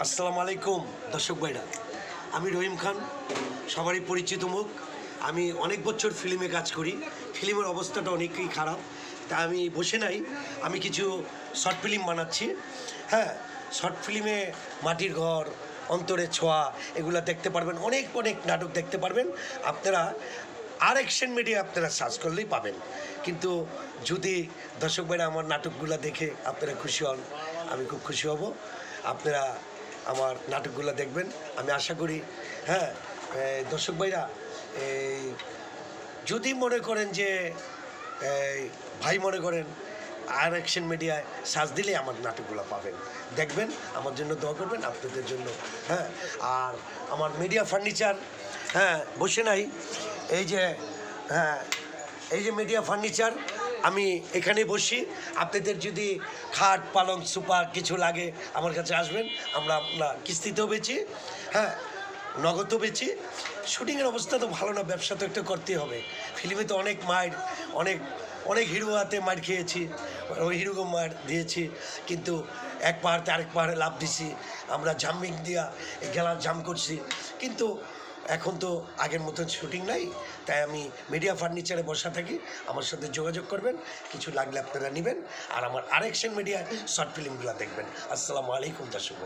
আসসালামু আলাইকুম দর্শক ভাইরা, আমি রহিম খান, সবারই পরিচিত মুখ। আমি অনেক বছর ফিল্মে কাজ করি। ফিল্মের অবস্থাটা অনেকই খারাপ, তা আমি বসে নাই, আমি কিছু শর্ট ফিল্ম বানাচ্ছি। হ্যাঁ, শর্ট ফিল্মে মাটির ঘর, অন্তরের ছোঁয়া, এগুলো দেখতে পারবেন। অনেক অনেক নাটক দেখতে পারবেন আপনারা। আর অ্যাকশন মিডিয়া আপনারা সার্চ করলেই পাবেন। কিন্তু যদি দর্শক ভাইরা আমার নাটকগুলো দেখে আপনারা খুশি হন, আমি খুব খুশি হব। আপনারা আমার নাটকগুলো দেখবেন, আমি আশা করি। হ্যাঁ, দর্শক ভাইরা, এই যদি মনে করেন যে ভাই মনে করেন আর অ্যাকশন মিডিয়ায় সার্চ দিলে আমার নাটকগুলো পাবেন, দেখবেন, আমার জন্য দোয়া করবেন, আপনাদের জন্য। হ্যাঁ, আর আমার মিডিয়া ফার্নিচার, হ্যাঁ বসে নাই, এই যে, হ্যাঁ এই যে মিডিয়া ফার্নিচার, আমি এখানে বসি। আপনাদের যদি খাট পালং সুপার কিছু লাগে আমার কাছে আসবেন। আমরা কিস্তিতেও বেচি, হ্যাঁ নগদও বেচি। শুটিংয়ের অবস্থা তো ভালো না, ব্যবসা তো একটা করতেই হবে। ফিল্মে তো অনেক মার, অনেক অনেক হিরো হাতে মার খেয়েছি, ওই হিরোকে মার দিয়েছি, কিন্তু এক পাহাড়তে আরেক পাহাড়ে লাভ দিছি, আমরা জাম্পিং দিয়া এই খেলার জাম করছি। কিন্তু এখন তো আগের মতন শুটিং নাই, তাই আমি মিডিয়া ফার্নিচারে বসা থাকি। আমার সাথে যোগাযোগ করবেন, কিছু লাগলে আপনারা নেবেন। আর আমার আরেকশন মিডিয়ায় শর্ট ফিল্মগুলো দেখবেন। আসসালামু আলাইকুম দর্শক।